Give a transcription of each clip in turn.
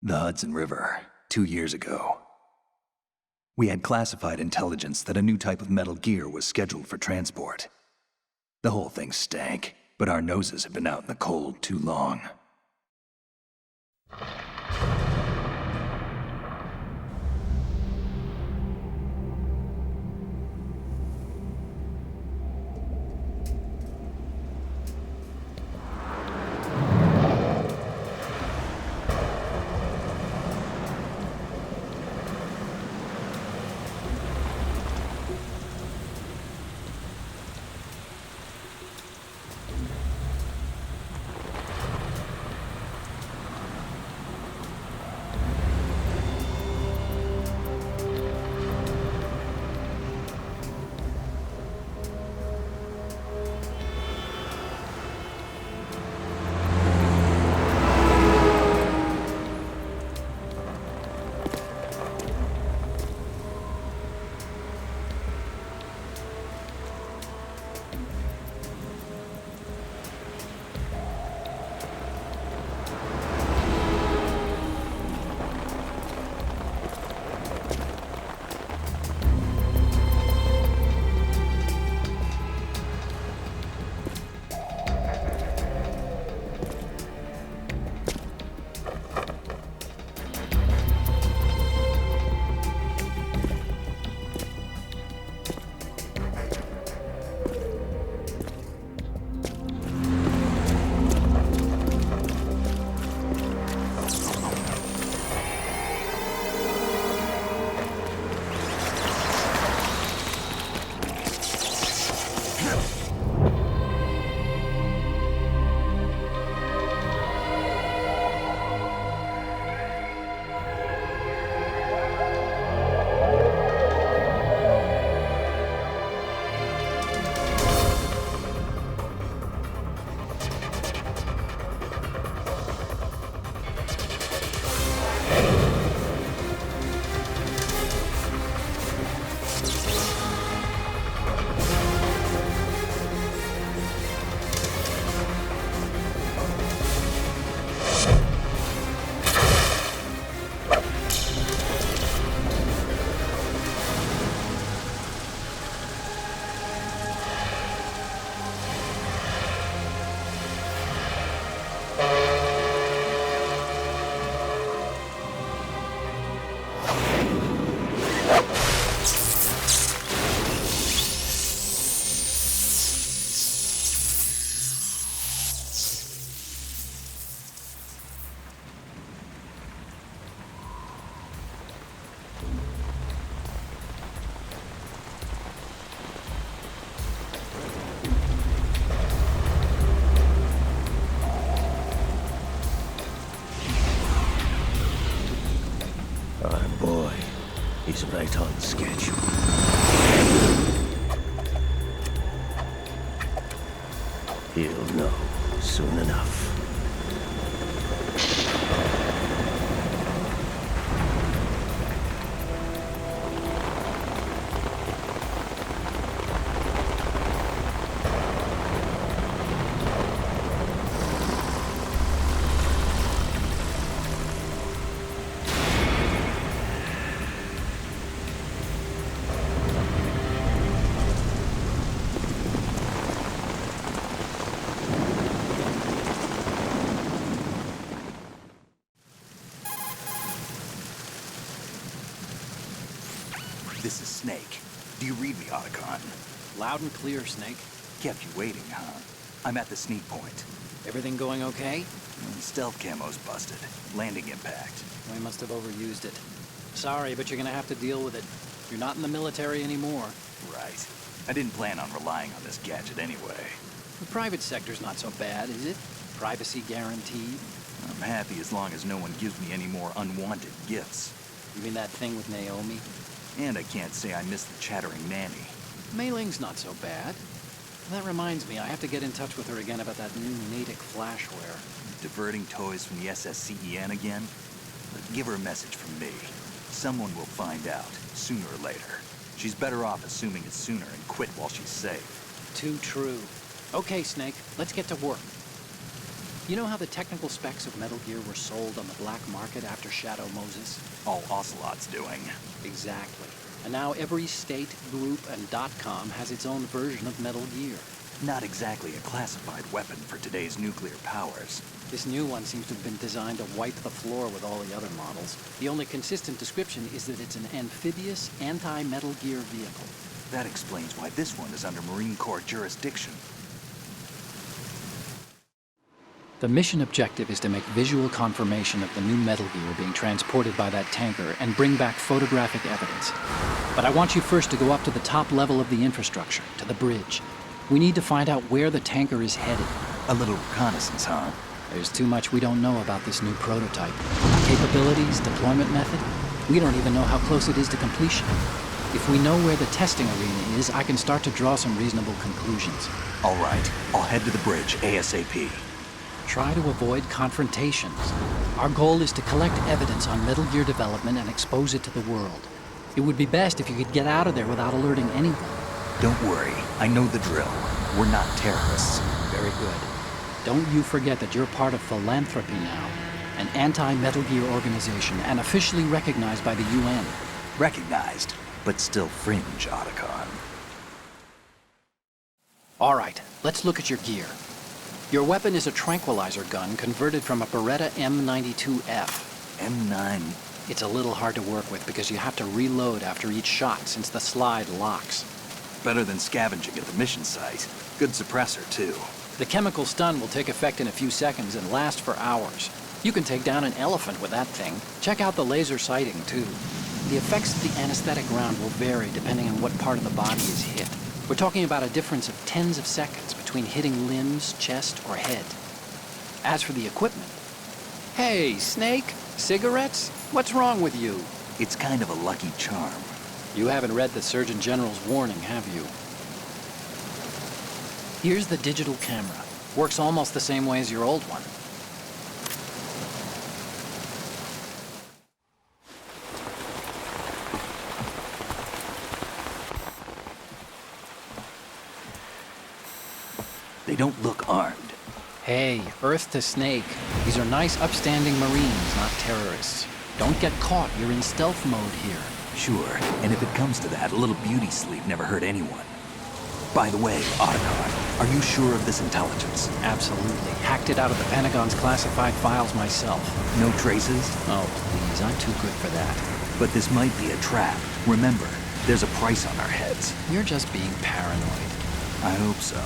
The Hudson River, 2 years ago. We had classified intelligence that a new type of metal gear was scheduled for transport. The whole thing stank, but our noses had been out in the cold too long. He's right on schedule. He'll know soon enough. This is Snake. Do you read me, Otacon? Loud and clear, Snake. Kept you waiting, huh? I'm at the sneak point. Everything going okay? Stealth camo's busted. Landing impact. We must have overused it. Sorry, but you're gonna have to deal with it. You're not in the military anymore. Right. I didn't plan on relying on this gadget anyway. The private sector's not so bad, is it? Privacy guaranteed. I'm happy as long as no one gives me any more unwanted gifts. You mean that thing with Naomi? And I can't say I miss the chattering nanny. Mei Ling's not so bad. That reminds me, I have to get in touch with her again about that new Natick flashware. Diverting toys from the SSCEN again? But give her a message from me. Someone will find out, sooner or later. She's better off assuming it sooner and quit while she's safe. Too true. Okay, Snake, let's get to work. You know how the technical specs of Metal Gear were sold on the black market after Shadow Moses? All Ocelot's doing. Exactly. And now every state, group, and .com has its own version of Metal Gear. Not exactly a classified weapon for today's nuclear powers. This new one seems to have been designed to wipe the floor with all the other models. The only consistent description is that it's an amphibious, anti-Metal Gear vehicle. That explains why this one is under Marine Corps jurisdiction. The mission objective is to make visual confirmation of the new Metal Gear being transported by that tanker and bring back photographic evidence. But I want you first to go up to the top level of the infrastructure, to the bridge. We need to find out where the tanker is headed. A little reconnaissance, huh? There's too much we don't know about this new prototype. Capabilities, deployment method. We don't even know how close it is to completion. If we know where the testing arena is, I can start to draw some reasonable conclusions. All right, I'll head to the bridge ASAP. Try to avoid confrontations. Our goal is to collect evidence on Metal Gear development and expose it to the world. It would be best if you could get out of there without alerting anyone. Don't worry, I know the drill. We're not terrorists. Very good. Don't you forget that you're part of Philanthropy now, an anti-Metal Gear organization and officially recognized by the UN. Recognized, but still fringe, Otacon. All right, let's look at your gear. Your weapon is a tranquilizer gun converted from a Beretta M92F. M9. It's a little hard to work with because you have to reload after each shot since the slide locks. Better than scavenging at the mission site. Good suppressor, too. The chemical stun will take effect in a few seconds and last for hours. You can take down an elephant with that thing. Check out the laser sighting, too. The effects of the anesthetic round will vary depending on what part of the body is hit. We're talking about a difference of tens of seconds between hitting limbs, chest, or head. As for the equipment... Hey, Snake! Cigarettes? What's wrong with you? It's kind of a lucky charm. You haven't read the Surgeon General's warning, have you? Here's the digital camera. Works almost the same way as your old one. They don't look armed. Hey, Earth to Snake. These are nice, upstanding Marines, not terrorists. Don't get caught. You're in stealth mode here. Sure, and if it comes to that, a little beauty sleep never hurt anyone. By the way, Otacon, are you sure of this intelligence? Absolutely. Hacked it out of the Pentagon's classified files myself. No traces? Oh, please. I'm too good for that. But this might be a trap. Remember, there's a price on our heads. You're just being paranoid. I hope so.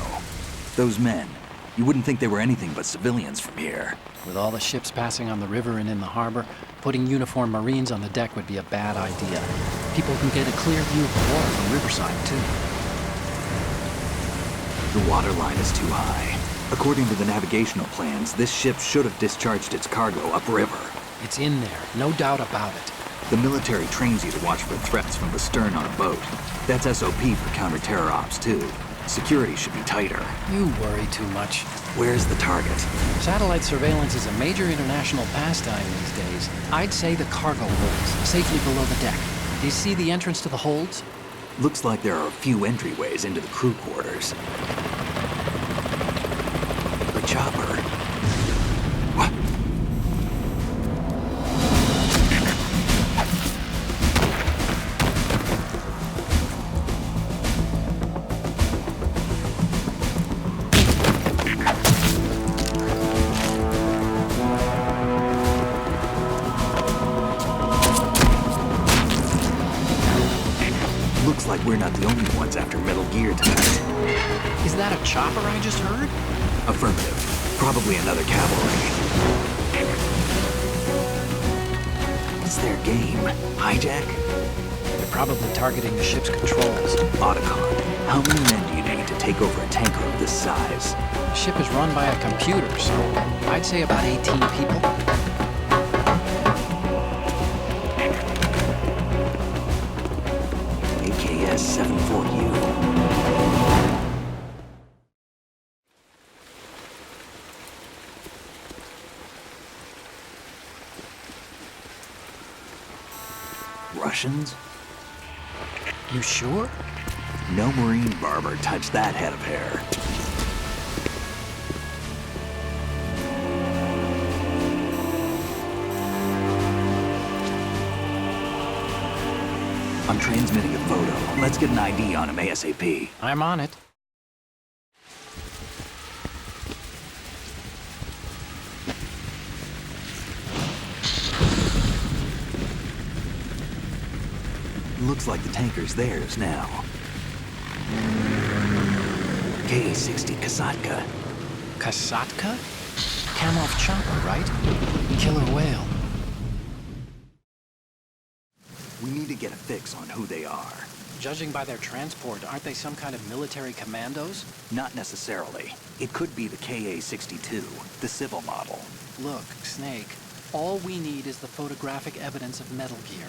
Those men, you wouldn't think they were anything but civilians from here. With all the ships passing on the river and in the harbor, putting uniformed Marines on the deck would be a bad idea. People can get a clear view of the water from Riverside, too. The water line is too high. According to the navigational plans, this ship should have discharged its cargo upriver. It's in there, no doubt about it. The military trains you to watch for threats from the stern on a boat. That's SOP for counter-terror ops, too. Security should be tighter. You worry too much. Where's the target? Satellite surveillance is a major international pastime these days. I'd say the cargo holds, safely below the deck. Do you see the entrance to the holds? Looks like there are a few entryways into the crew quarters. The chopper. What? Looks like we're not the only ones after Metal Gear tonight. Is that a chopper I just heard? Affirmative. Probably another cavalry. What's their game? Hijack? They're probably targeting the ship's controls. Otacon, how many men do you need to take over a tanker of this size? The ship is run by a computer, so I'd say about 18 people. AKS 74U. Russians? You sure? No Marine barber touched that head of hair. I'm transmitting a photo. Let's get an ID on him ASAP. I'm on it. Looks like the tanker's theirs now. K-60 Kasatka. Kasatka? Kamov chopper, right? Killer whale. We need to get a fix on who they are. Judging by their transport, aren't they some kind of military commandos? Not necessarily. It could be the KA-62, the civil model. Look, Snake, all we need is the photographic evidence of Metal Gear.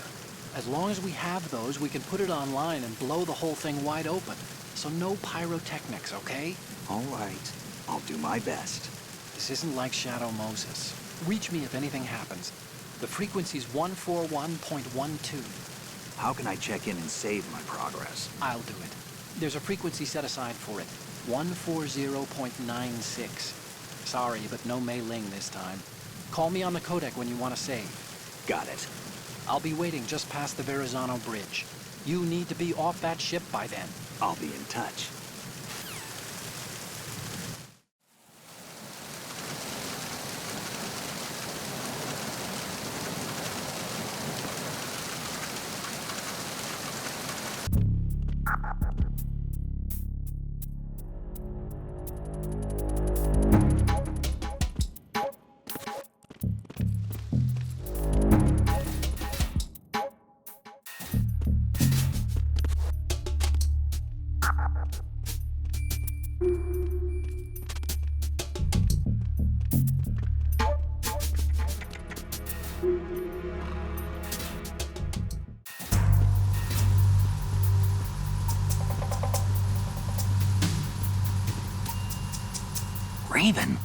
As long as we have those, we can put it online and blow the whole thing wide open. So no pyrotechnics, okay? All right. I'll do my best. This isn't like Shadow Moses. Reach me if anything happens. The frequency's 141.12. How can I check in and save my progress? I'll do it. There's a frequency set aside for it. 140.96. Sorry, but no Mei Ling this time. Call me on the codec when you want to save. Got it. I'll be waiting just past the Verrazano Bridge. You need to be off that ship by then. I'll be in touch. Raven.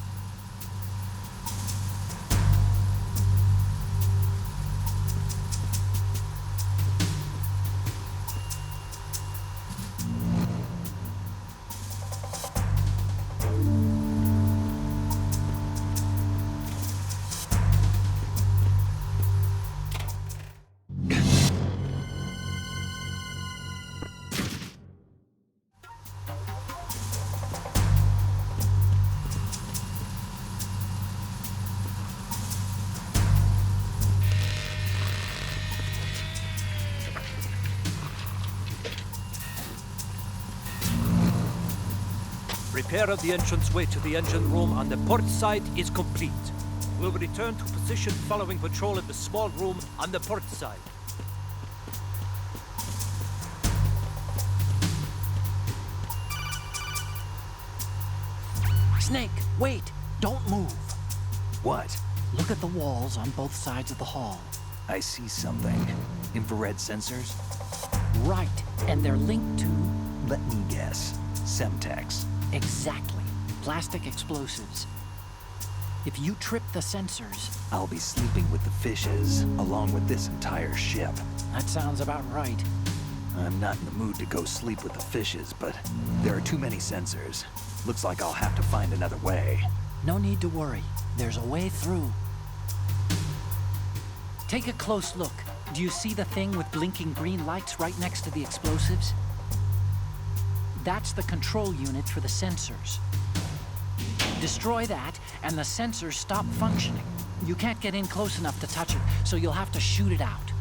Repair of the entranceway to the engine room on the port side is complete. We'll return to position following patrol at the small room on the port side. Snake, wait! Don't move! What? Look at the walls on both sides of the hall. I see something. Infrared sensors? Right, and they're linked to... Let me guess. Semtex. Exactly. Plastic explosives. If you trip the sensors... I'll be sleeping with the fishes, along with this entire ship. That sounds about right. I'm not in the mood to go sleep with the fishes, but there are too many sensors. Looks like I'll have to find another way. No need to worry. There's a way through. Take a close look. Do you see the thing with blinking green lights right next to the explosives? That's the control unit for the sensors. Destroy that, and the sensors stop functioning. You can't get in close enough to touch it, so you'll have to shoot it out.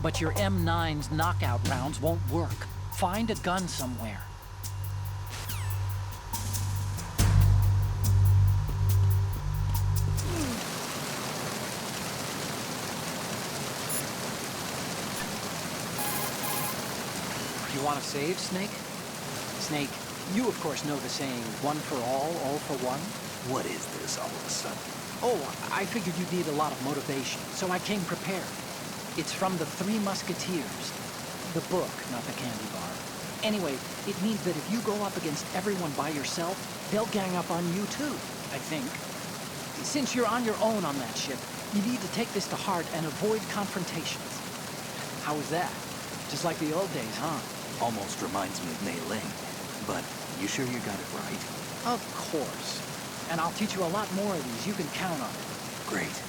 But your M9's knockout rounds won't work. Find a gun somewhere. You want to save, Snake? Snake, you of course know the saying, one for all for one? What is this all of a sudden? Oh, I figured you'd need a lot of motivation, so I came prepared. It's from the Three Musketeers. The book, not the candy bar. Anyway, it means that if you go up against everyone by yourself, they'll gang up on you too, I think. Since you're on your own on that ship, you need to take this to heart and avoid confrontations. How was that? Just like the old days, huh? Almost reminds me of Mei Ling. But you sure you got it right? Of course. And I'll teach you a lot more of these. You can count on it. Great.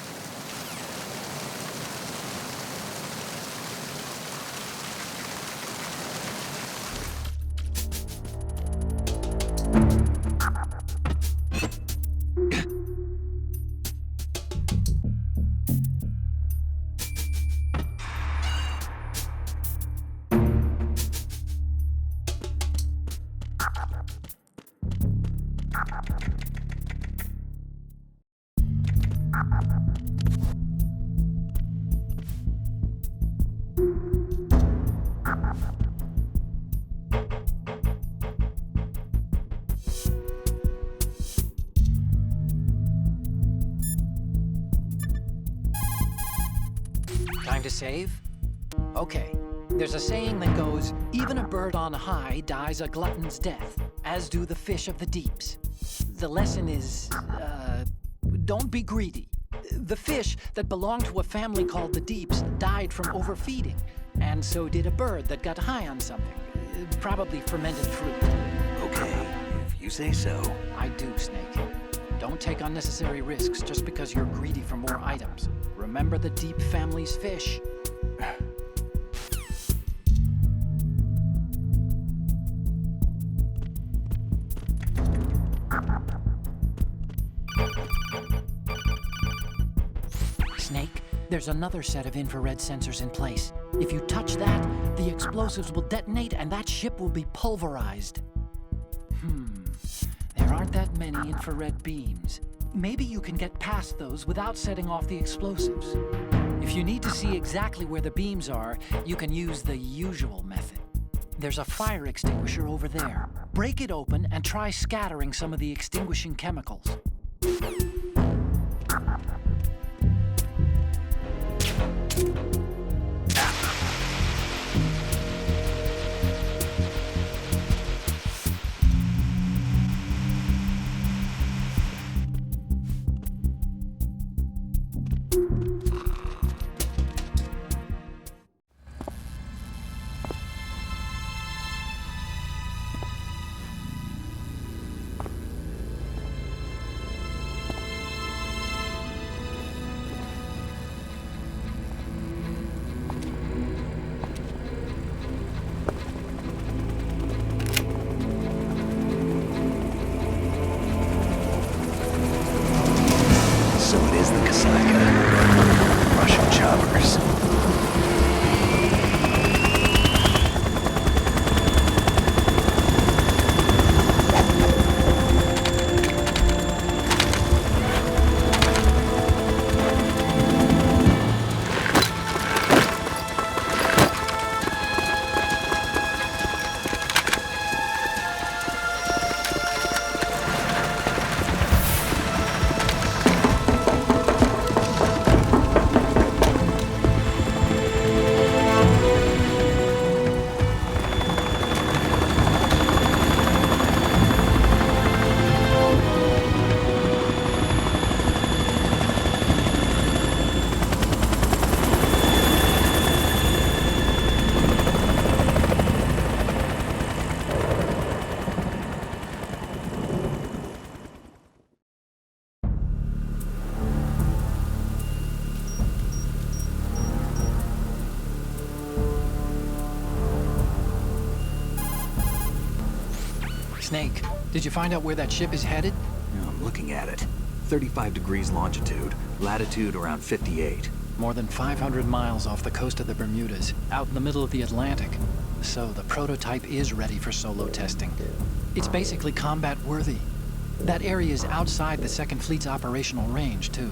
Time to save? Okay. There's a saying that goes, even a bird on high dies a glutton's death, as do the fish of the deeps. The lesson is, don't be greedy. The fish that belonged to a family called the Deeps died from overfeeding, and so did a bird that got high on something, probably fermented fruit. Okay, if you say so. I do, Snake. Don't take unnecessary risks just because you're greedy for more items. Remember the Deep family's fish. Snake, there's another set of infrared sensors in place. If you touch that, the explosives will detonate and that ship will be pulverized. There aren't that many infrared beams. Maybe you can get past those without setting off the explosives. If you need to see exactly where the beams are, you can use the usual method. There's a fire extinguisher over there. Break it open and try scattering some of the extinguishing chemicals. Russian choppers. Snake, did you find out where that ship is headed? I'm looking at it. 35 degrees longitude, latitude around 58. More than 500 miles off the coast of the Bermudas, out in the middle of the Atlantic. So the prototype is ready for solo testing. It's basically combat-worthy. That area is outside the Second Fleet's operational range, too.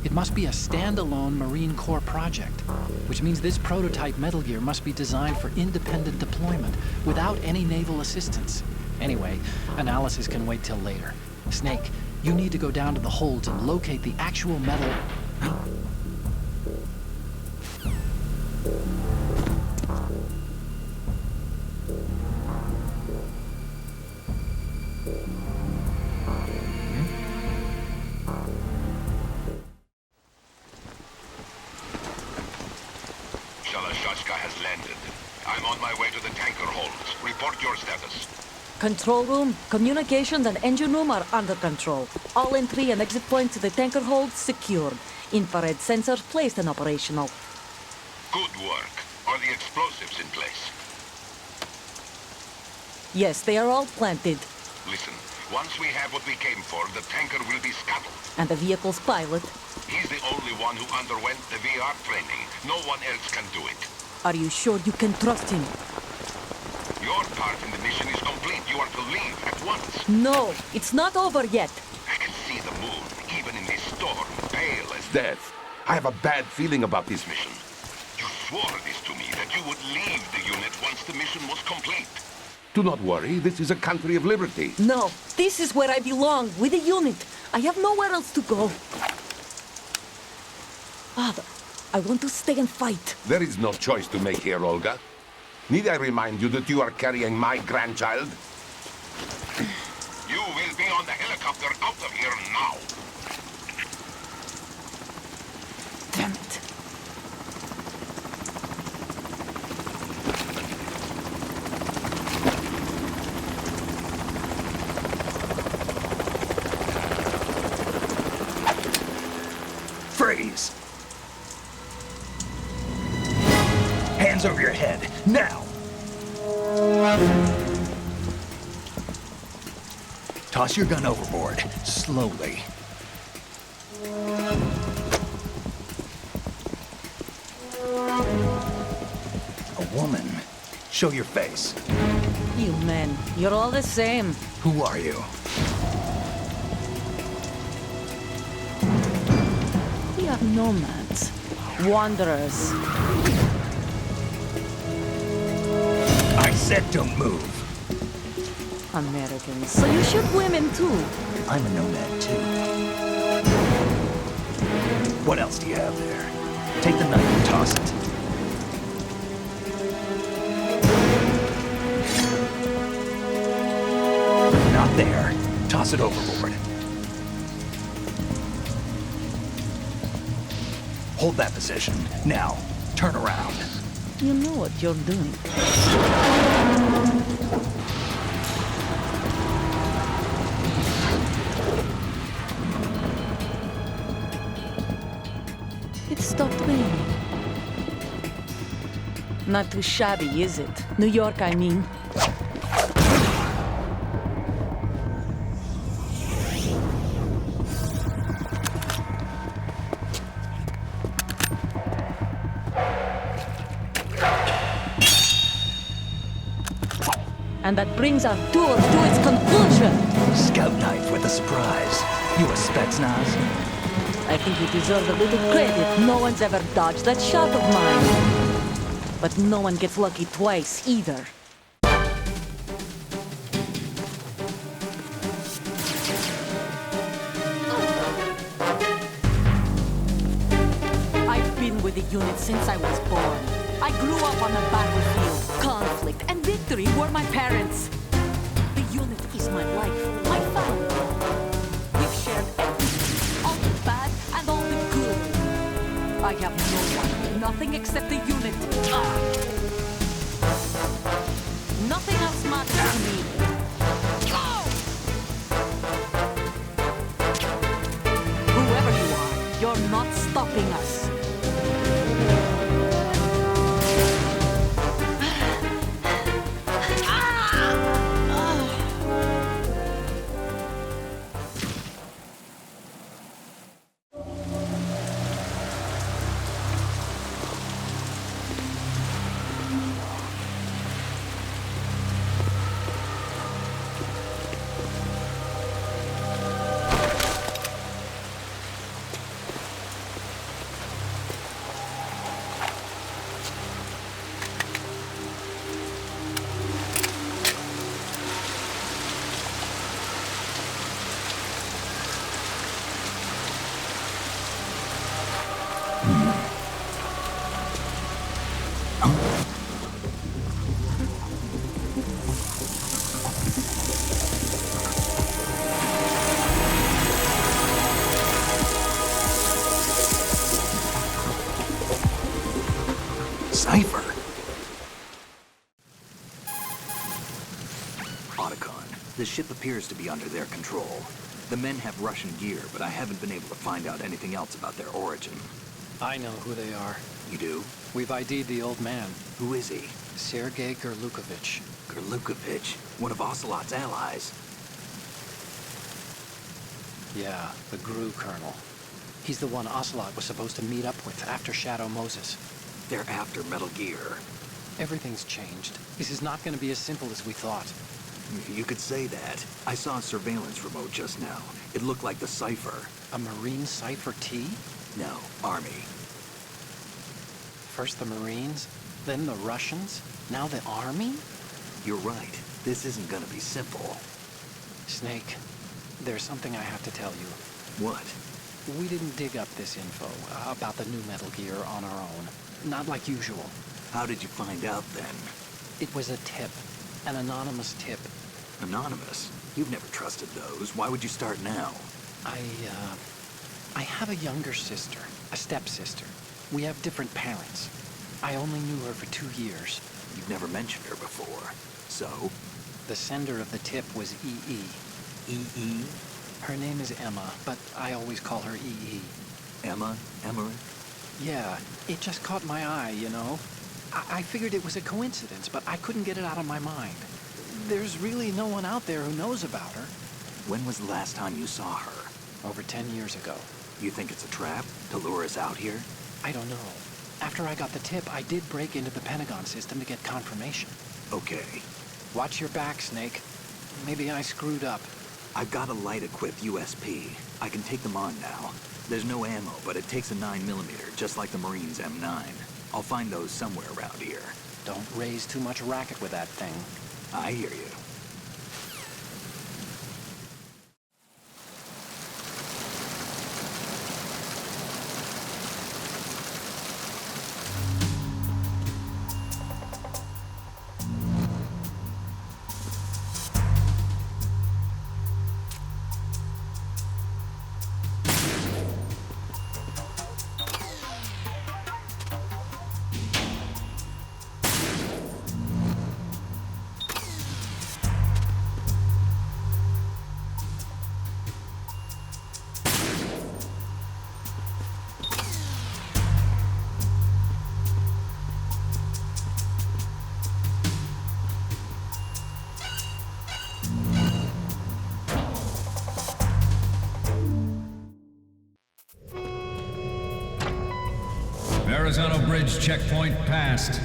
It must be a standalone Marine Corps project, which means this prototype Metal Gear must be designed for independent deployment, without any naval assistance. Anyway, analysis can wait till later. Snake, you need to go down to the holds and locate the actual metal... Shalashaska has landed. I'm on my way to the tanker holds. Report your status. Control room, communications and engine room are under control. All entry and exit points to the tanker hold secured. Infrared sensors placed and operational. Good work. Are the explosives in place? Yes, they are all planted. Listen, once we have what we came for, the tanker will be scuttled. And the vehicle's pilot. He's the only one who underwent the VR training. No one else can do it. Are you sure you can trust him? Your part in the mission is complete. You are to leave at once. No, it's not over yet. I can see the moon, even in this storm, pale as Death. I have a bad feeling about this mission. you swore this to me, that you would leave the unit once the mission was complete. Do not worry, this is a country of liberty. No, this is where I belong, with the unit. I have nowhere else to go. Father, I want to stay and fight. There is no choice to make here, Olga. Need I remind you that you are carrying my grandchild? You will be on the helicopter out of here now. Damn it. Freeze! Hands over your head, now! Toss your gun overboard, slowly. A woman. Show your face. You men, you're all the same. Who are you? We are nomads, wanderers. I said don't move. Americans, so you shoot women too. I'm a nomad too. What else do you have there? Take the knife and toss it. Not there. Toss it overboard. Hold that position. Now, turn around. You know what you're doing. It stopped raining. Not too shabby, is it? New York, I mean. And that brings our tour to its conclusion. Scout knife with a surprise. You a Spetsnaz? I think you deserve a little credit. No one's ever dodged that shot of mine. But no one gets lucky twice, either. I've been with the unit since I was born. I grew up on the battlefield. Conflict and victory were my parents. The unit is my life, my family. We've shared everything, all the bad and all the good. I have no one, nothing except the unit. Nothing else matters to me. Whoever you are, you're not stopping us. Cipher. Otacon. The ship appears to be under their control. The men have Russian gear, but I haven't been able to find out anything else about their origin. I know who they are. You do? We've ID'd the old man, Who is he? Sergei Gerlukovich. Gerlukovich, one of Ocelot's allies. Yeah, the GRU colonel. He's the one Ocelot was supposed to meet up with after Shadow Moses. They're after Metal Gear. Everything's changed. This is not going to be as simple as we thought. You could say that. I saw a surveillance remote just now. It looked like the cipher. A Marine Cipher T? No, Army. First the Marines, then the Russians, now the Army? You're right. This isn't gonna be simple. Snake, there's something I have to tell you. What? We didn't dig up this info about the new Metal Gear on our own. Not like usual. How did you find out then? It was a tip. An anonymous tip. Anonymous? You've never trusted those. Why would you start now? I have a younger sister, a stepsister. We have different parents. I only knew her for 2 years. You've never mentioned her before. So? The sender of the tip was E.E. E.E.? Her name is Emma, but I always call her E.E. Emma? Emmerich? Yeah, it just caught my eye, you know? I figured it was a coincidence, but I couldn't get it out of my mind. There's really no one out there who knows about her. When was the last time you saw her? Over 10 years ago. You think it's a trap? To lure us out here? I don't know. After I got the tip, I did break into the Pentagon system to get confirmation. Okay. Watch your back, Snake. Maybe I screwed up. I've got a light-equipped USP. I can take them on now. There's no ammo, but it takes a 9mm, just like the Marines' M9. I'll find those somewhere around here. Don't raise too much racket with that thing. I hear you. Arizona Bridge checkpoint passed.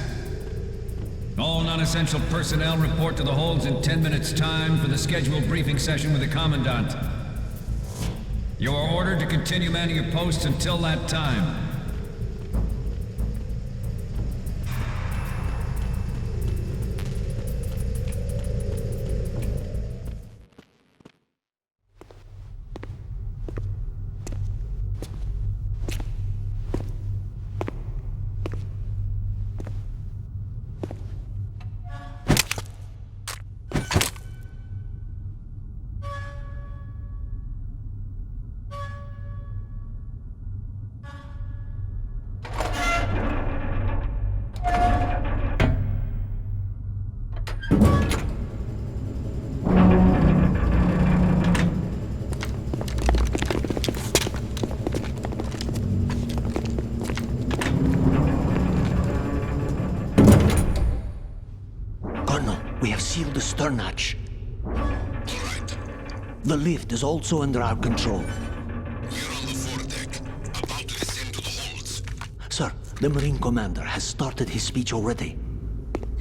All non-essential personnel report to the holds in 10 minutes' time for the scheduled briefing session with the Commandant. You are ordered to continue manning your posts until that time. We have sealed the stern hatch. All right. The lift is also under our control. We're on the foredeck, about to descend to the holds. Sir, the Marine Commander has started his speech already.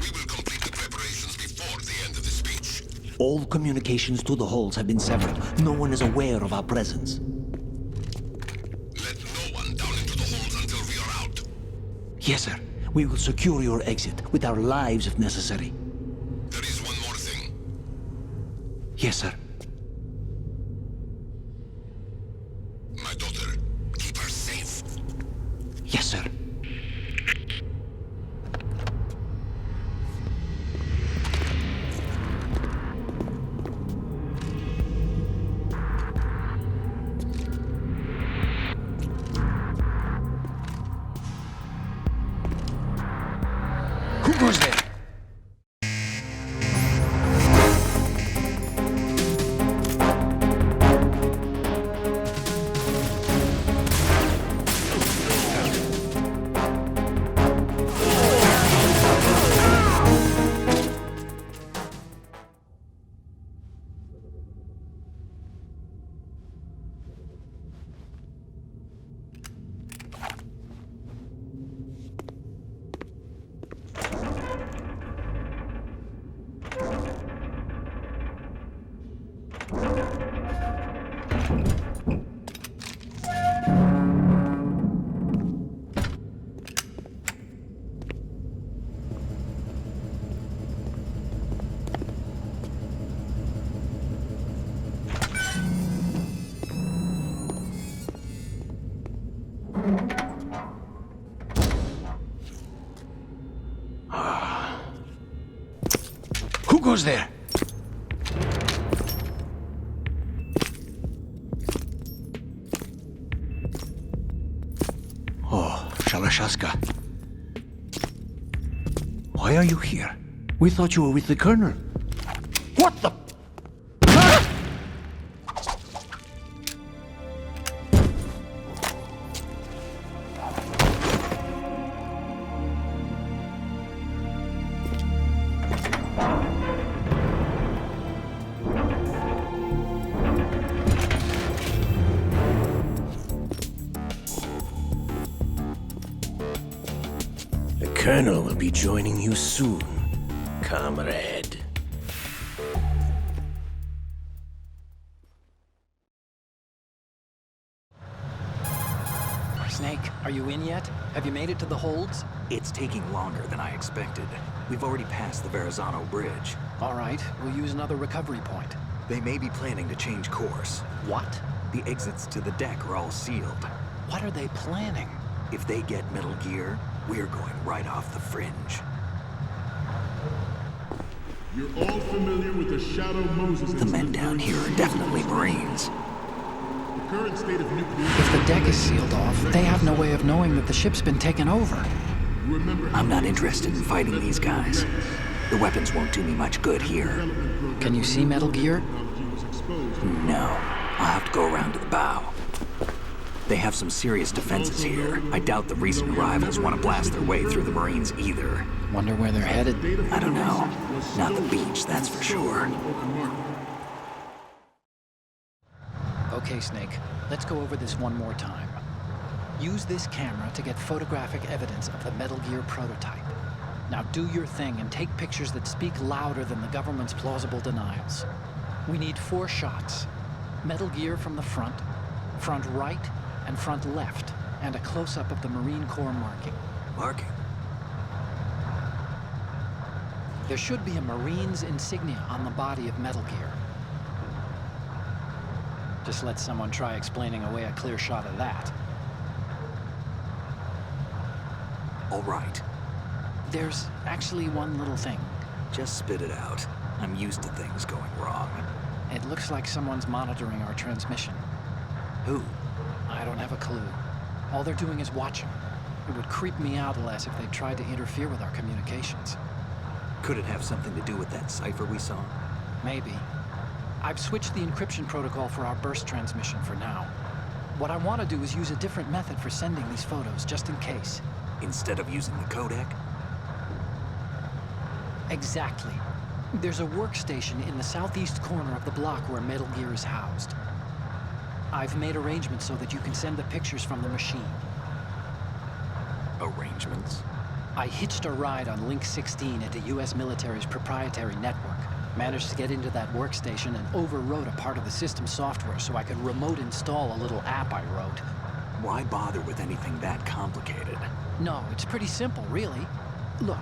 We will complete the preparations before the end of the speech. All communications to the holds have been severed. No one is aware of our presence. Let no one down into the holds until we are out. Yes, sir. We will secure your exit, with our lives if necessary. There is one more thing. Yes, sir. My daughter, keep her safe. Yes, sir. Who goes there? Who goes there? Oh, Shalashaska. Why are you here? We thought you were with the Colonel. What the? The Colonel will be joining you soon, comrade. Snake, are you in yet? Have you made it to the holds? It's taking longer than I expected. We've already passed the Verrazano Bridge. All right, we'll use another recovery point. They may be planning to change course. What? The exits to the deck are all sealed. What are they planning? If they get Metal Gear, we're going right off the fringe. You're all familiar with the Shadow Moses The men down here are definitely Marines. The current state of nuclear... If the deck is sealed off, they have no way of knowing that the ship's been taken over. I'm not interested in fighting these guys. The weapons won't do me much good here. Can you see Metal Gear? No. I'll have to go around to the bow. They have some serious defenses here. I doubt the recent arrivals want to blast their way through the Marines either. Wonder where they're headed? I don't know. Not the beach, that's for sure. Okay, Snake. Let's go over this one more time. Use this camera to get photographic evidence of the Metal Gear prototype. Now do your thing and take pictures that speak louder than the government's plausible denials. We need 4 shots. Metal Gear from the front right, and front left, and a close-up of the Marine Corps marking. Marking? There should be a Marine's insignia on the body of Metal Gear. Just let someone try explaining away a clear shot of that. All right. There's actually one little thing. Just spit it out. I'm used to things going wrong. It looks like someone's monitoring our transmission. Who? I don't have a clue. All they're doing is watching. It would creep me out less if they tried to interfere with our communications. Could it have something to do with that cipher we saw? Maybe. I've switched the encryption protocol for our burst transmission for now. What I want to do is use a different method for sending these photos, just in case. Instead of using the codec? Exactly. There's a workstation in the southeast corner of the block where Metal Gear is housed. I've made arrangements so that you can send the pictures from the machine. Arrangements? I hitched a ride on Link 16 into U.S. military's proprietary network. Managed to get into that workstation and overwrote a part of the system software so I could remote install a little app I wrote. Why bother with anything that complicated? No, it's pretty simple, really. Look,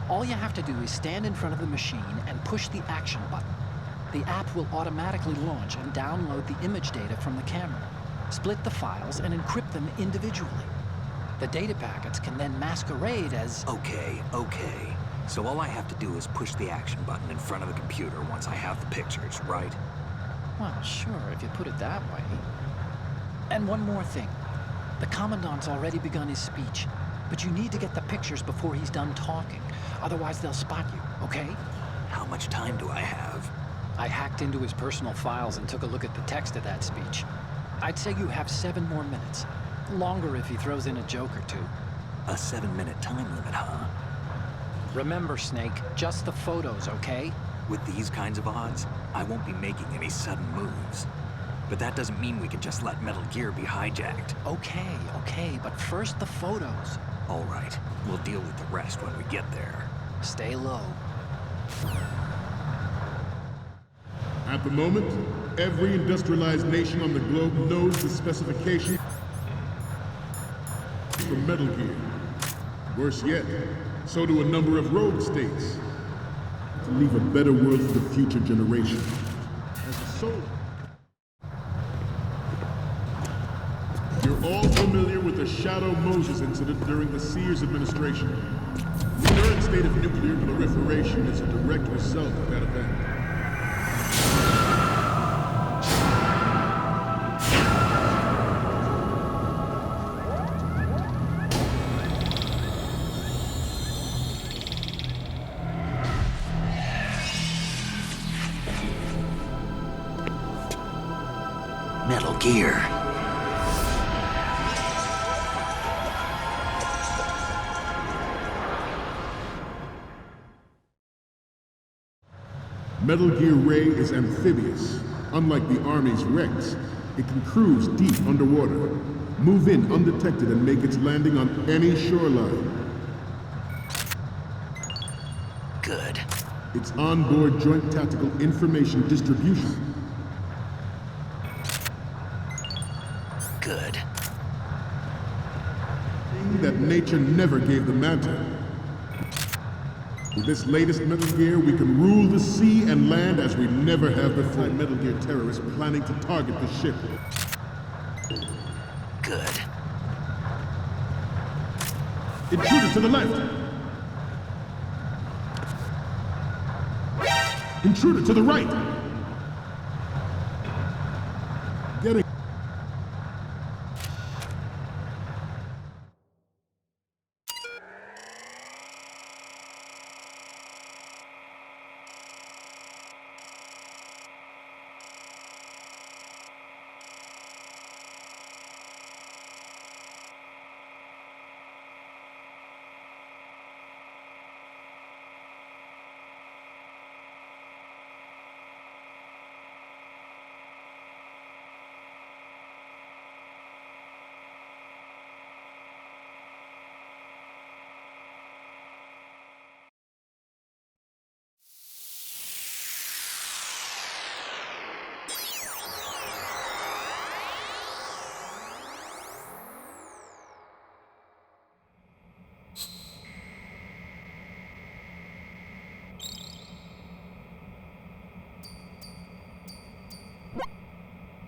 all you have to do is stand in front of the machine and push the action button. The app will automatically launch and download the image data from the camera, split the files, and encrypt them individually. The data packets can then masquerade as... Okay. So all I have to do is push the action button in front of the computer once I have the pictures, right? Well, sure, if you put it that way. And one more thing. The Commandant's already begun his speech, but you need to get the pictures before he's done talking. Otherwise, they'll spot you, okay? How much time do I have? I hacked into his personal files and took a look at the text of that speech. I'd say you have 7 more minutes. Longer if he throws in a joke or two. A 7-minute time limit, huh? Remember, Snake, just the photos, okay? With these kinds of odds, I won't be making any sudden moves. But that doesn't mean we can just let Metal Gear be hijacked. Okay, but first the photos. All right, we'll deal with the rest when we get there. Stay low. At the moment, every industrialized nation on the globe knows the specifications for Metal Gear. Worse yet, so do a number of rogue states. To leave a better world for the future generation. As a soldier, you're all familiar with the Shadow Moses incident during the Sears administration. The current state of nuclear proliferation is a direct result of that event. Metal Gear. Metal Gear Ray is amphibious. Unlike the Army's Rex, it can cruise deep underwater, move in undetected and make its landing on any shoreline. Good. It's onboard Joint Tactical Information Distribution. Good. Thing that nature never gave the Manta. With this latest Metal Gear, we can rule the sea and land as we never have before. Metal Gear terrorists planning to target the ship. Good. Intruder to the left! Intruder to the right! Getting...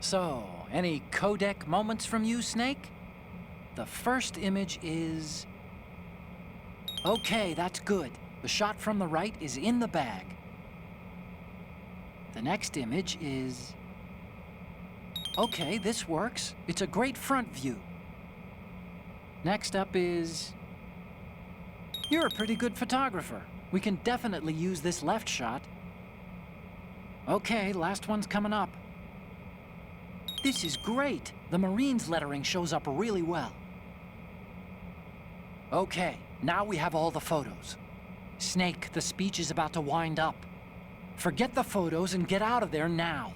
So, any codec moments from you, Snake? The first image is... Okay, that's good. The shot from the right is in the bag. The next image is... Okay, this works. It's a great front view. Next up is... You're a pretty good photographer. We can definitely use this left shot. Okay, last one's coming up. This is great. The Marines lettering shows up really well. Okay, now we have all the photos. Snake, the speech is about to wind up. Forget the photos and get out of there now.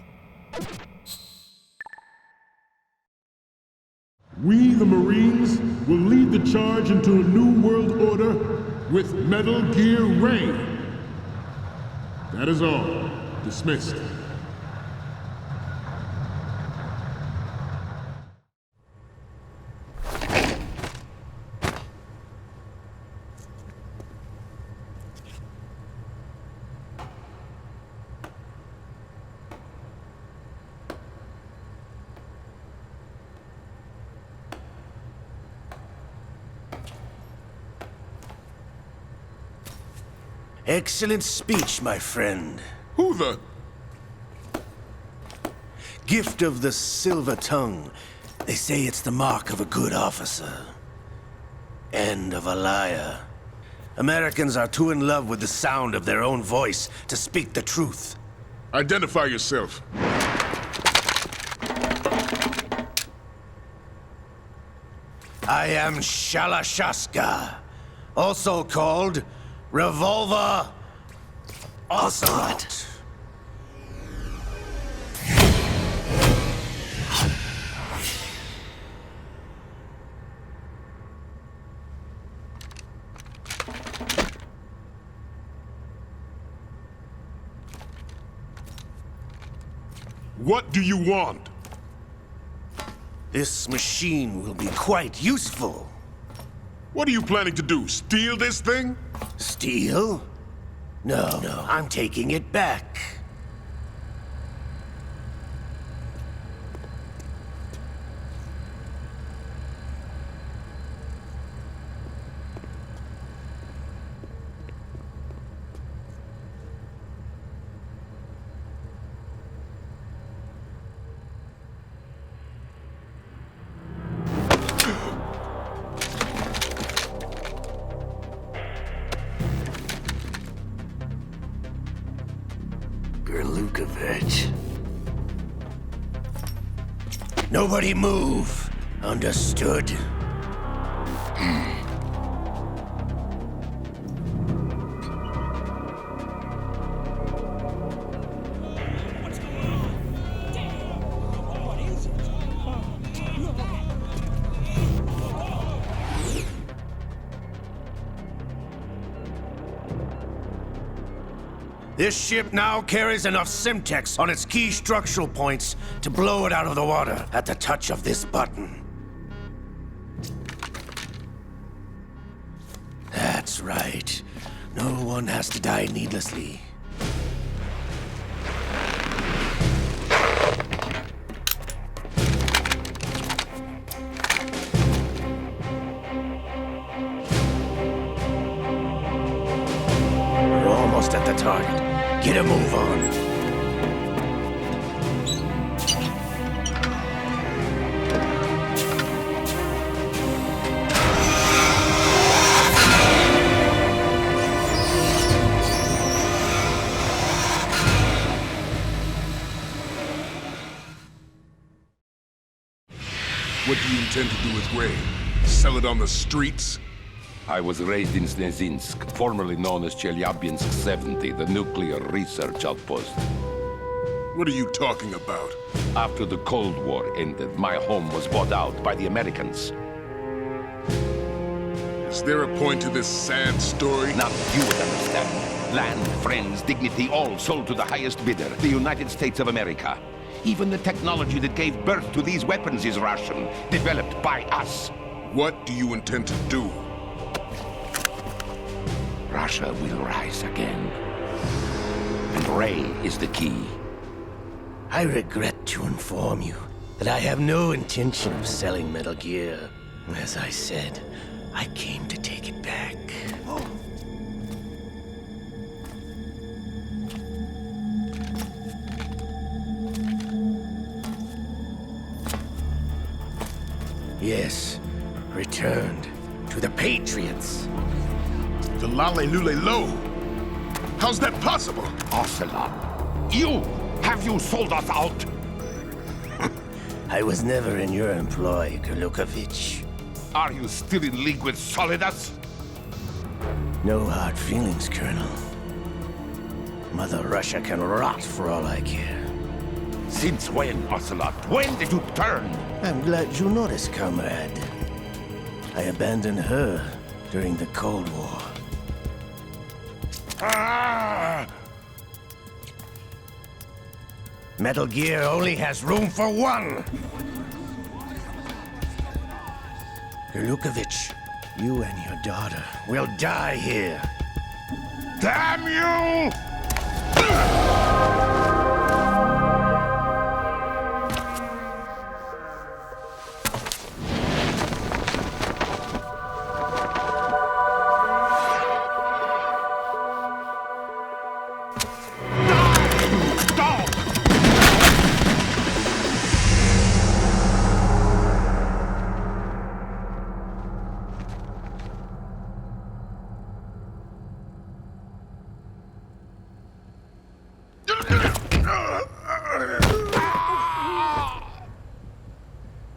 We, the Marines, will lead the charge into a new world order with Metal Gear Ray. That is all. Dismissed. Excellent speech, my friend. Who the... Gift of the silver tongue. They say it's the mark of a good officer. And of a liar. Americans are too in love with the sound of their own voice to speak the truth. Identify yourself. I am Shalashaska, also called Revolver Ocelot. What do you want? This machine will be quite useful. What are you planning to do? Steal this thing? Steal? No, I'm taking it back. Nobody move. Understood? This ship now carries enough Simtex on its key structural points to blow it out of the water at the touch of this button. That's right. No one has to die needlessly. We're almost at the target. Get a move on. What do you intend to do with Ray? Sell it on the streets? I was raised in Snezinsk, formerly known as Chelyabinsk 70, the nuclear research outpost. What are you talking about? After the Cold War ended, my home was bought out by the Americans. Is there a point to this sad story? Now you would understand. Land, friends, dignity, all sold to the highest bidder, the United States of America. Even the technology that gave birth to these weapons is Russian, developed by us. What do you intend to do? Russia will rise again. And Ray is the key. I regret to inform you that I have no intention of selling Metal Gear. As I said, I came to take it back. Yes, returned to the Patriots. The Lale Lule Lo? How's that possible? Ocelot, have you sold us out? I was never in your employ, Gurlukovich. Are you still in league with Solidus? No hard feelings, Colonel. Mother Russia can rot for all I care. Since when, Ocelot? When did you turn? I'm glad you noticed, comrade. I abandoned her during the Cold War. Ah! Metal Gear only has room for one! Gurlukovich, you and your daughter will die here. Damn you!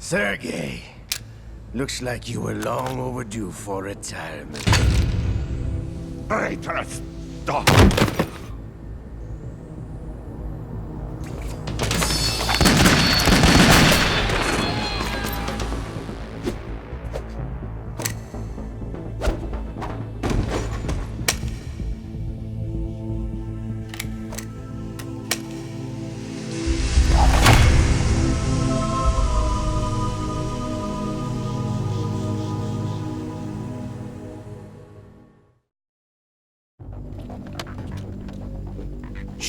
Sergei, looks like you were long overdue for retirement. Traitorous dog!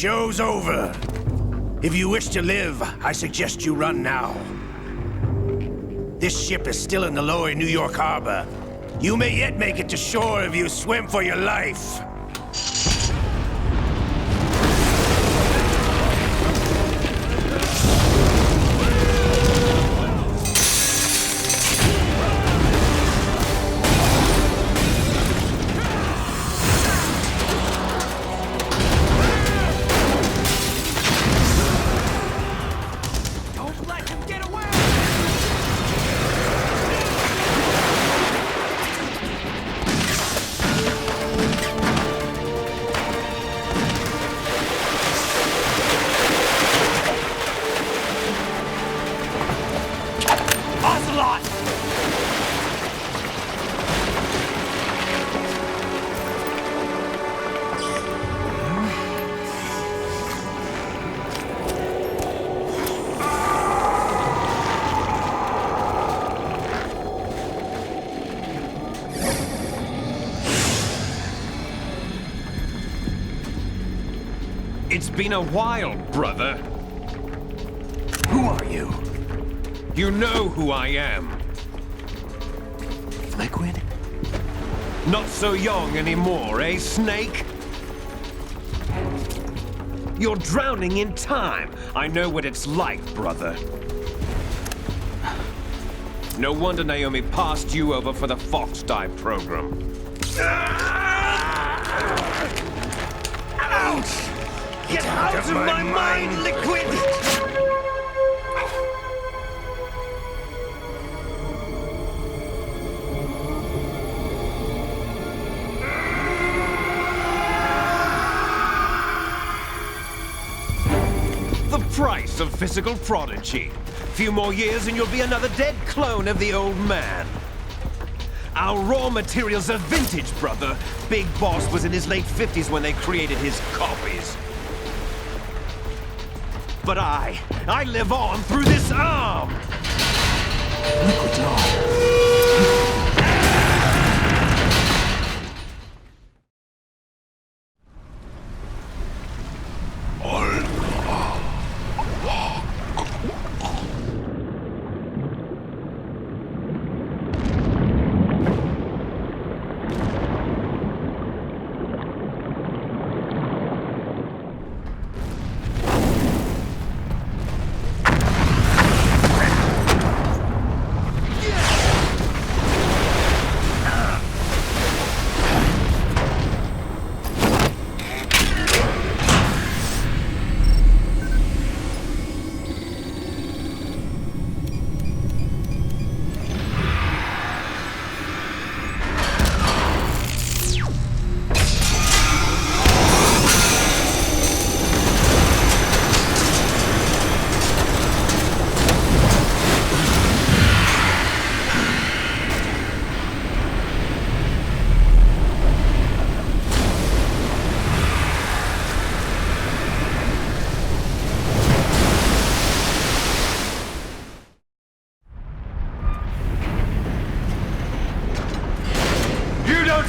show's over. If you wish to live, I suggest you run now. This ship is still in the lower New York harbor. You may yet make it to shore if you swim for your life. It's been a while, brother. Who are you? You know who I am. Liquid? Not so young anymore, eh, Snake? You're drowning in time. I know what it's like, brother. No wonder Naomi passed you over for the Fox Dive program. Ouch! Get out of my mind, Liquid! The price of physical prodigy. Few more years and you'll be another dead clone of the old man. Our raw materials are vintage, brother. Big Boss was in his late 50s when they created his copies. But I live on through this arm! Liquid's arm.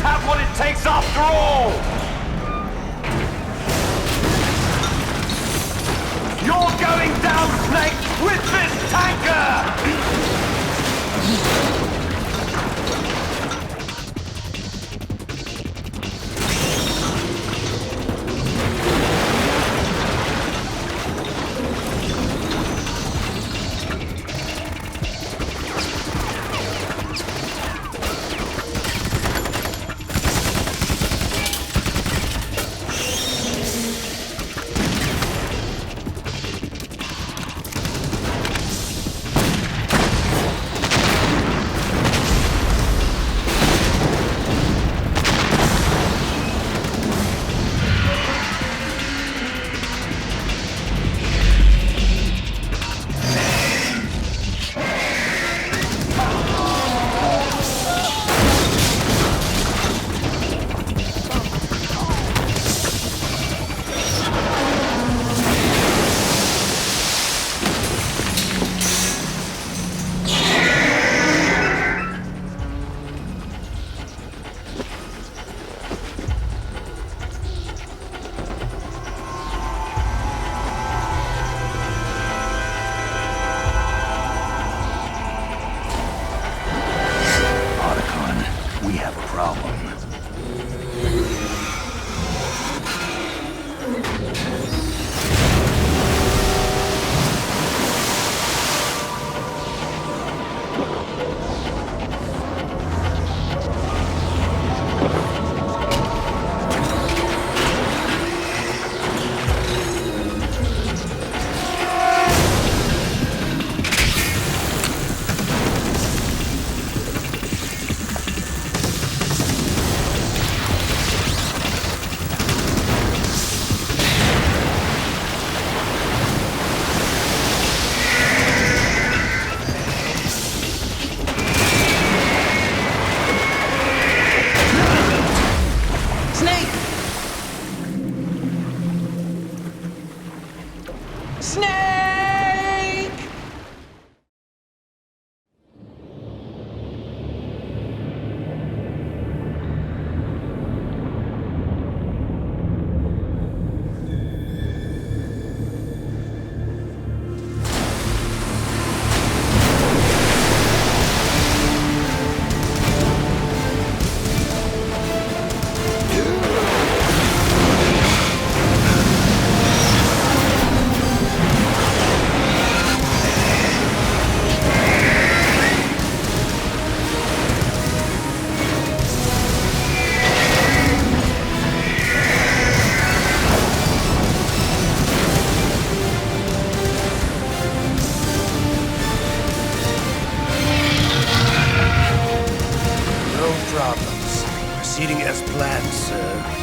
Have what it takes after all! You're going down, Snake, with this tanker! Problems. Proceeding as planned, sir.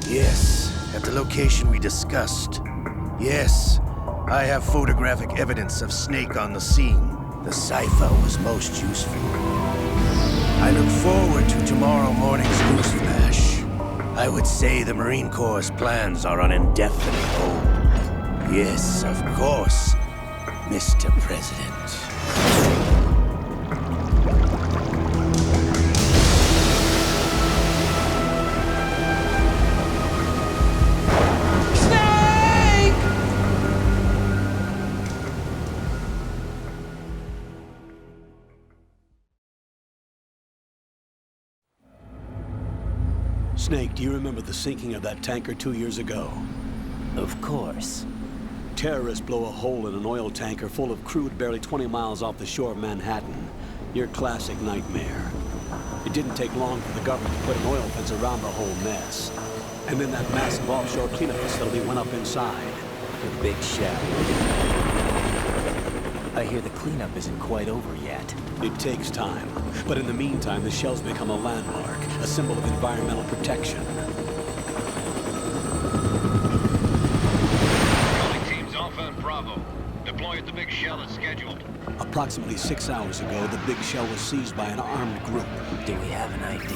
Yes, at the location we discussed. Yes, I have photographic evidence of Snake on the scene. The cipher was most useful. I look forward to tomorrow morning's news flash. I would say the Marine Corps' plans are on indefinite hold. Yes, of course, Mr. President. Snake, do you remember the sinking of that tanker 2 years ago? Of course. Terrorists blow a hole in an oil tanker full of crude barely 20 miles off the shore of Manhattan. Your classic nightmare. It didn't take long for the government to put an oil fence around the whole mess. And then that massive offshore cleanup facility went up inside. The big shell. I hear the cleanup isn't quite over yet. It takes time. But in the meantime, the shell's become a landmark, a symbol of environmental protection. Calling teams Alpha and Bravo. Deploy at the big shell as scheduled. Approximately 6 hours ago, the big shell was seized by an armed group. Do we have an ID?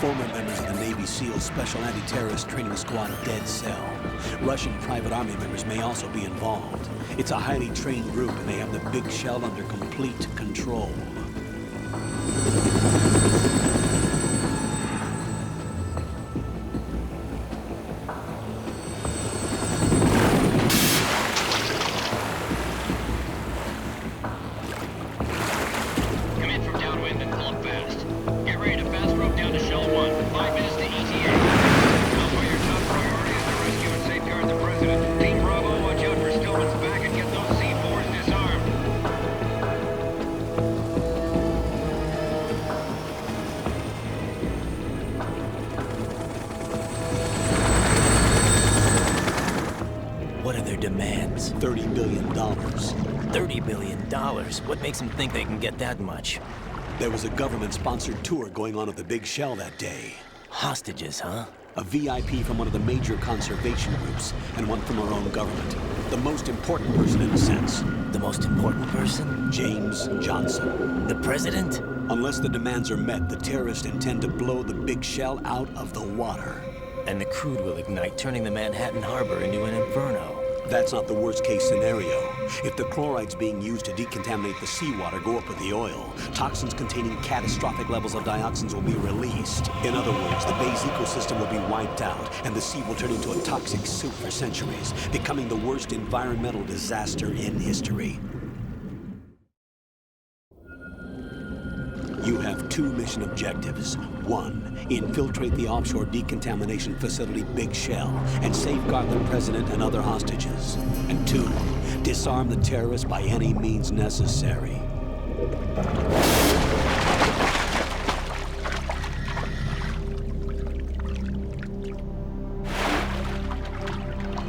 Former members of the Navy SEAL Special Anti-Terrorist Training Squad Dead Cell. Russian private army members may also be involved. It's a highly trained group, and they have the big shell under complete control. Come in from downwind and pull up fast. Get ready to fast rope down to Shell 1. 5 minutes to ETA. Alpha, your top priority is to rescue and safeguard the President. Team Bravo, watch out for Stillman's back and get those C4s disarmed. What are their demands? $30 billion. $30 billion? What makes them think they can get that much? There was a government-sponsored tour going on at the big shell that day. Hostages, huh? A VIP from one of the major conservation groups, and one from our own government. The most important person in a sense. The most important person? James Johnson. The president? Unless the demands are met, the terrorists intend to blow the big shell out of the water. And the crude will ignite, turning the Manhattan Harbor into an inferno. That's not the worst-case scenario. If the chlorides being used to decontaminate the seawater go up with the oil, toxins containing catastrophic levels of dioxins will be released. In other words, the bay's ecosystem will be wiped out, and the sea will turn into a toxic soup for centuries, becoming the worst environmental disaster in history. You have 2 mission objectives. 1, infiltrate the offshore decontamination facility Big Shell and safeguard the president and other hostages. And 2, disarm the terrorists by any means necessary.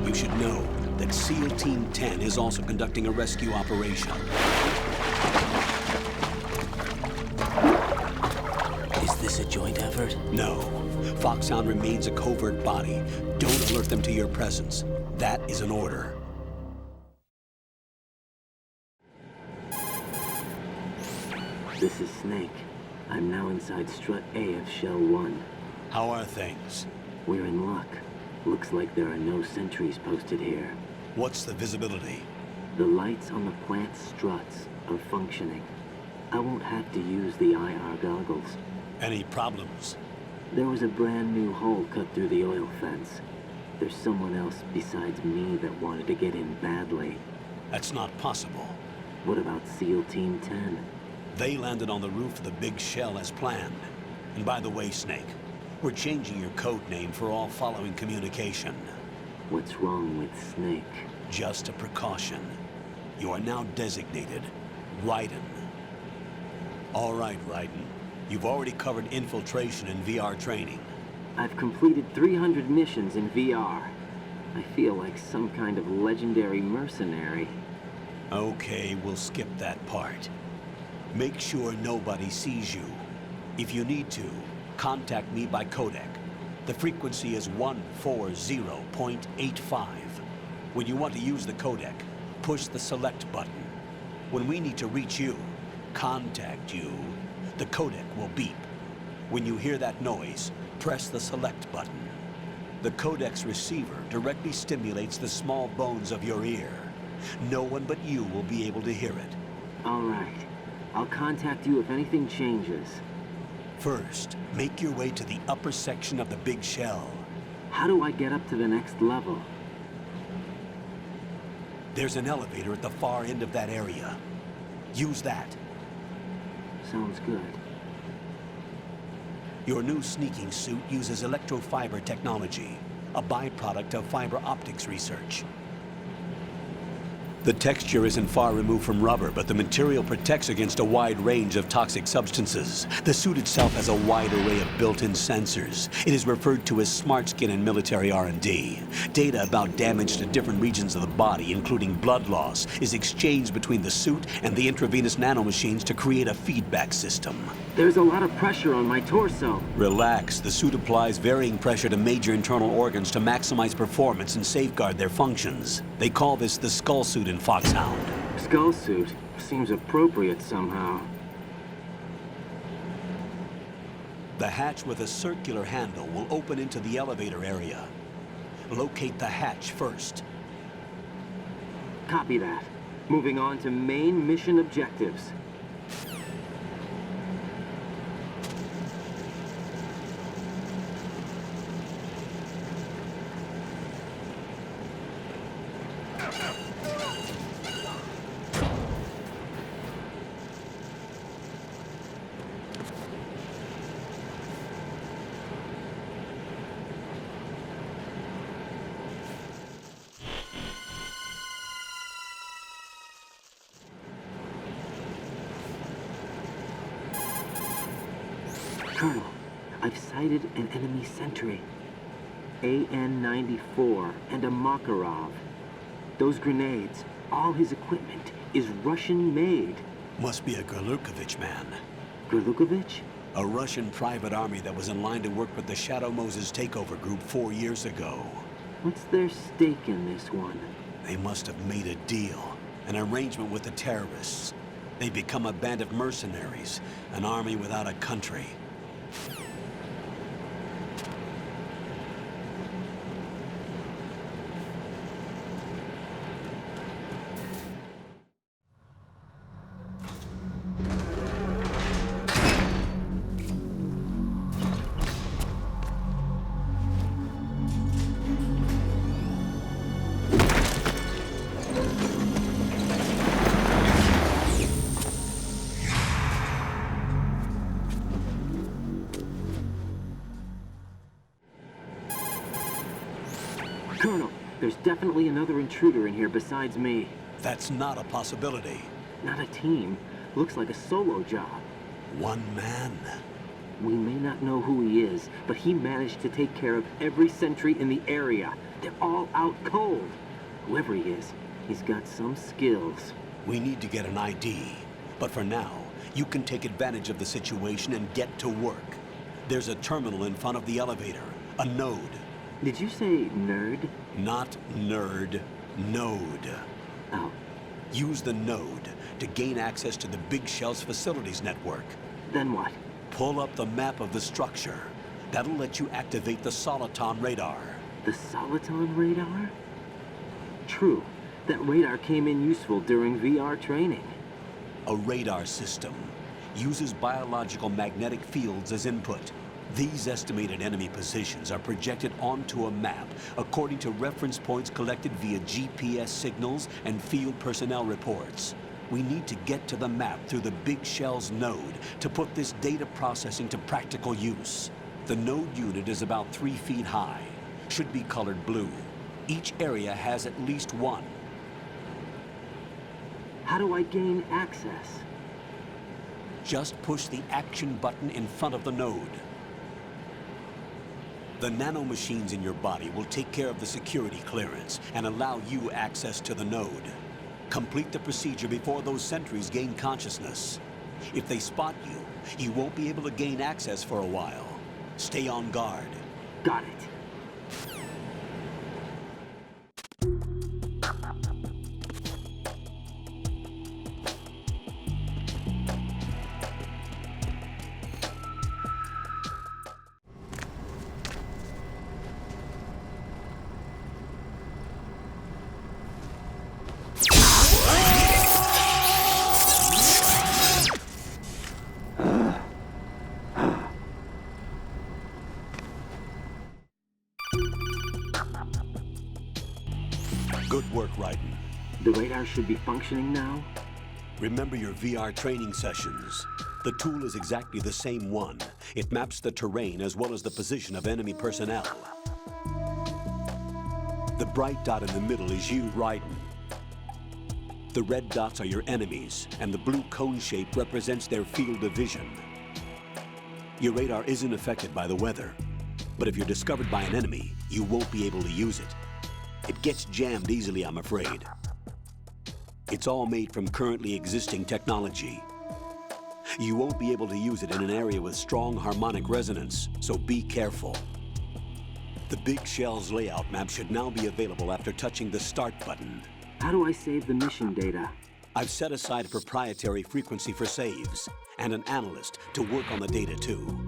You should know that SEAL Team 10 is also conducting a rescue operation. Is this a joint effort? No. Foxhound remains a covert body. Don't alert them to your presence. That is an order. This is Snake. I'm now inside Strut A of Shell 1. How are things? We're in luck. Looks like there are no sentries posted here. What's the visibility? The lights on the plant struts are functioning. I won't have to use the IR goggles. Any problems? There was a brand new hole cut through the oil fence. There's someone else besides me that wanted to get in badly. That's not possible. What about SEAL Team 10? They landed on the roof of the big shell as planned. And by the way, Snake, we're changing your code name for all following communication. What's wrong with Snake? Just a precaution. You are now designated Raiden. All right, Raiden. You've already covered infiltration and VR training. I've completed 300 missions in VR. I feel like some kind of legendary mercenary. Okay, we'll skip that part. Make sure nobody sees you. If you need to, contact me by codec. The frequency is 140.85. When you want to use the codec, push the select button. When we need to reach you, contact you, the codec will beep. When you hear that noise, press the select button. The codec's receiver directly stimulates the small bones of your ear. No one but you will be able to hear it. All right. I'll contact you if anything changes. First, make your way to the upper section of the big shell. How do I get up to the next level? There's an elevator at the far end of that area. Use that. Sounds good. Your new sneaking suit uses electrofiber technology, a byproduct of fiber optics research. The texture isn't far removed from rubber, but the material protects against a wide range of toxic substances. The suit itself has a wide array of built-in sensors. It is referred to as smart skin in military R&D. Data about damage to different regions of the body, including blood loss, is exchanged between the suit and the intravenous nanomachines to create a feedback system. There's a lot of pressure on my torso. Relax. The suit applies varying pressure to major internal organs to maximize performance and safeguard their functions. They call this the skull suit in Foxhound. Skull suit seems appropriate somehow. The hatch with a circular handle will open into the elevator area. Locate the hatch first. Copy that. Moving on to main mission objectives. Colonel, I've sighted an enemy sentry. AN-94 and a Makarov. Those grenades, all his equipment, is Russian-made. Must be a Gorlukovich man. Gorlukovich? A Russian private army that was in line to work with the Shadow Moses takeover group 4 years ago. What's their stake in this one? They must have made a deal, an arrangement with the terrorists. They've become a band of mercenaries, an army without a country. Colonel, there's definitely another intruder in here besides me. That's not a possibility. Not a team. Looks like a solo job. One man. We may not know who he is, but he managed to take care of every sentry in the area. They're all out cold. Whoever he is, He's got some skills. We need to get an ID. But for now, you can take advantage of the situation and get to work. There's a terminal in front of the elevator. A node. Did you say nerd? Not nerd. Node. Oh. Use the node to gain access to the Big Shell's facilities network. Then what? Pull up the map of the structure. That'll let you activate the Soliton radar. The Soliton radar? True. That radar came in useful during VR training. A radar system uses biological magnetic fields as input. These estimated enemy positions are projected onto a map according to reference points collected via GPS signals and field personnel reports. We need to get to the map through the Big Shell's node to put this data processing to practical use. The node unit is about 3 feet high, should be colored blue. Each area has at least one. How do I gain access? Just push the action button in front of the node. The nanomachines in your body will take care of the security clearance and allow you access to the node. Complete the procedure before those sentries gain consciousness. If they spot you, you won't be able to gain access for a while. Stay on guard. Got it. Good work, Raiden. The radar should be functioning now? Remember your VR training sessions. The tool is exactly the same one. It maps the terrain as well as the position of enemy personnel. The bright dot in the middle is you, Raiden. The red dots are your enemies, and the blue cone shape represents their field of vision. Your radar isn't affected by the weather, but if you're discovered by an enemy, you won't be able to use it. It gets jammed easily, I'm afraid. It's all made from currently existing technology. You won't be able to use it in an area with strong harmonic resonance, so be careful. The Big Shell's layout map should now be available after touching the Start button. How do I save the mission data? I've set aside a proprietary frequency for saves, and an analyst to work on the data too.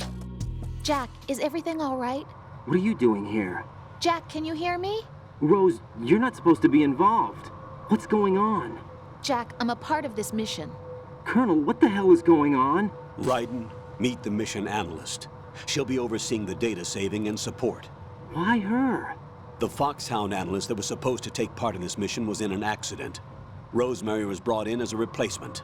Jack, is everything all right? What are you doing here? Jack, can you hear me? Rose, you're not supposed to be involved. What's going on? Jack, I'm a part of this mission. Colonel, what the hell is going on? Raiden, meet the mission analyst. She'll be overseeing the data saving and support. Why her? The Foxhound analyst that was supposed to take part in this mission was in an accident. Rosemary was brought in as a replacement.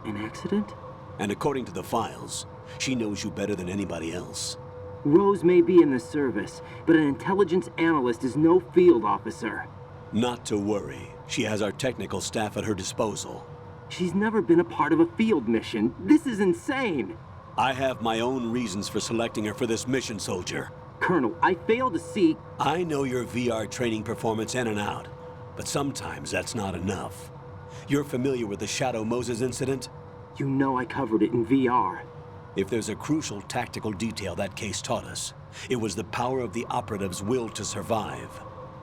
An accident? And according to the files, she knows you better than anybody else. Rose may be in the service, but an intelligence analyst is no field officer. Not to worry. She has our technical staff at her disposal. She's never been a part of a field mission. This is insane. I have my own reasons for selecting her for this mission, soldier. Colonel, I fail to see... I know your VR training performance in and out, but sometimes that's not enough. You're familiar with the Shadow Moses incident? You know I covered it in VR. If there's a crucial tactical detail that case taught us, it was the power of the operative's will to survive.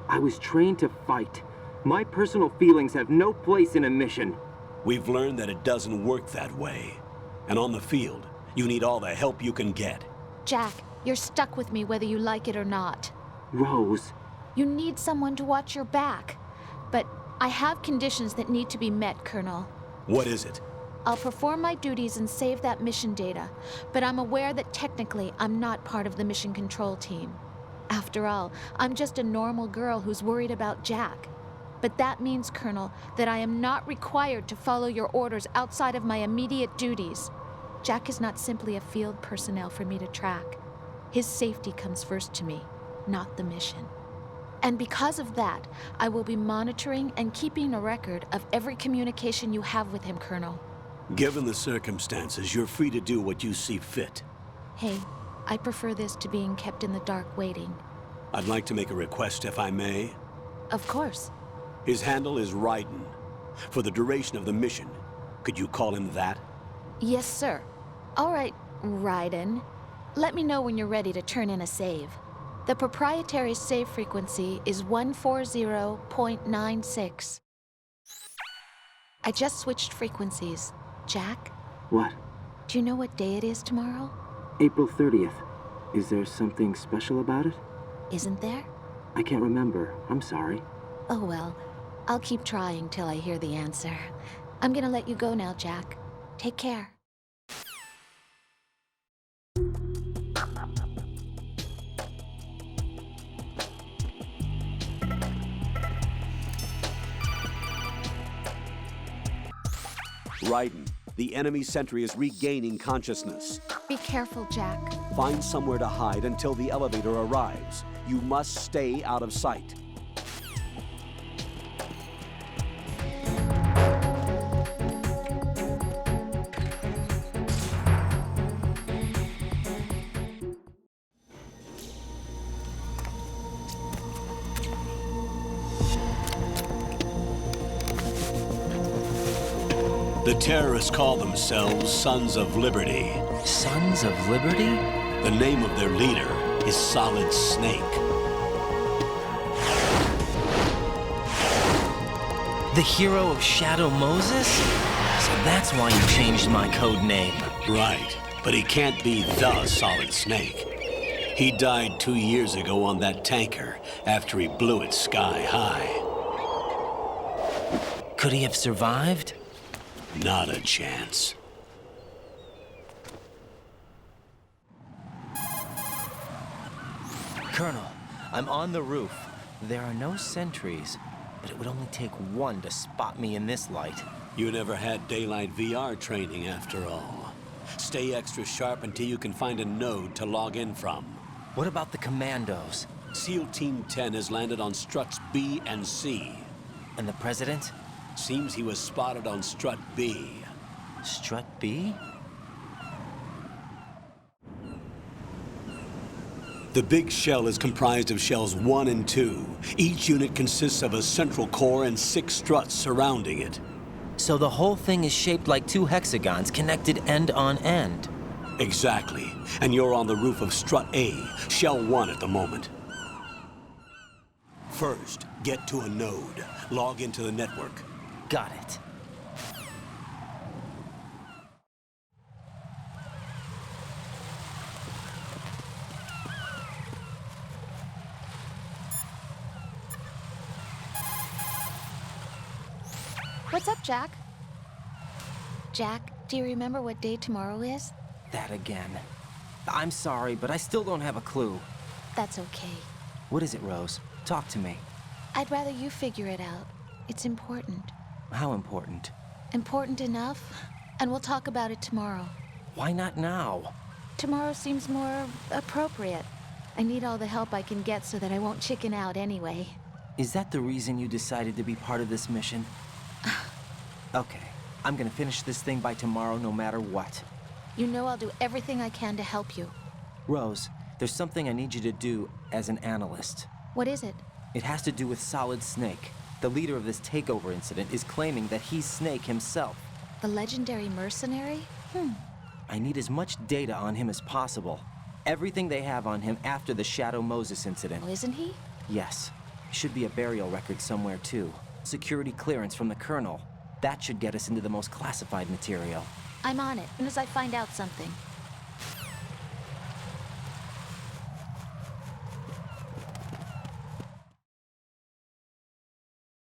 I was trained to fight. My personal feelings have no place in a mission. We've learned that it doesn't work that way. And on the field, you need all the help you can get. Jack, you're stuck with me whether you like it or not. Rose. You need someone to watch your back. But I have conditions that need to be met, Colonel. What is it? I'll perform my duties and save that mission data, but I'm aware that technically I'm not part of the mission control team. After all, I'm just a normal girl who's worried about Jack. But that means, Colonel, that I am not required to follow your orders outside of my immediate duties. Jack is not simply a field personnel for me to track. His safety comes first to me, not the mission. And because of that, I will be monitoring and keeping a record of every communication you have with him, Colonel. Given the circumstances, you're free to do what you see fit. Hey, I prefer this to being kept in the dark waiting. I'd like to make a request, if I may. Of course. His handle is Raiden. For the duration of the mission, could you call him that? Yes, sir. All right, Raiden. Let me know when you're ready to turn in a save. The proprietary save frequency is 140.96. I just switched frequencies. Jack? What? Do you know what day it is tomorrow? April 30th. Is there something special about it? Isn't there? I can't remember. I'm sorry. Oh well, I'll keep trying till I hear the answer. I'm gonna let you go now, Jack. Take care. Raiden, the enemy sentry is regaining consciousness. Be careful, Jack. Find somewhere to hide until the elevator arrives. You must stay out of sight. The terrorists call themselves Sons of Liberty. Sons of Liberty? The name of their leader is Solid Snake. The hero of Shadow Moses? So that's why you changed my code name. Right, but he can't be the Solid Snake. He died 2 years ago on that tanker after he blew it sky high. Could he have survived? Not a chance. Colonel, I'm on the roof. There are no sentries, but it would only take one to spot me in this light. You never had daylight VR training after all. Stay extra sharp until you can find a node to log in from. What about the commandos? SEAL Team 10 has landed on struts B and C. And the president? Seems he was spotted on strut B. Strut B? The big shell is comprised of shells 1 and 2. Each unit consists of a central core and 6 struts surrounding it. So the whole thing is shaped like 2 hexagons connected end on end. Exactly. And you're on the roof of strut A, shell 1 at the moment. First, get to a node. Log into the network. Got it. What's up, Jack? Jack, do you remember what day tomorrow is? That again. I'm sorry, but I still don't have a clue. That's okay. What is it, Rose? Talk to me. I'd rather you figure it out. It's important. How important? Important enough, and we'll talk about it tomorrow. Why not now? Tomorrow seems more appropriate. I need all the help I can get so that I won't chicken out anyway. Is that the reason you decided to be part of this mission? Okay, I'm gonna finish this thing by tomorrow no matter what. You know I'll do everything I can to help you. Rose, there's something I need you to do as an analyst. What is it? It has to do with Solid Snake. The leader of this takeover incident is claiming that he's Snake himself. The legendary mercenary? I need as much data on him as possible. Everything they have on him after the Shadow Moses incident. Oh, isn't he? Yes. Should be a burial record somewhere, too. Security clearance from the Colonel. That should get us into the most classified material. I'm on it, as soon as I find out something.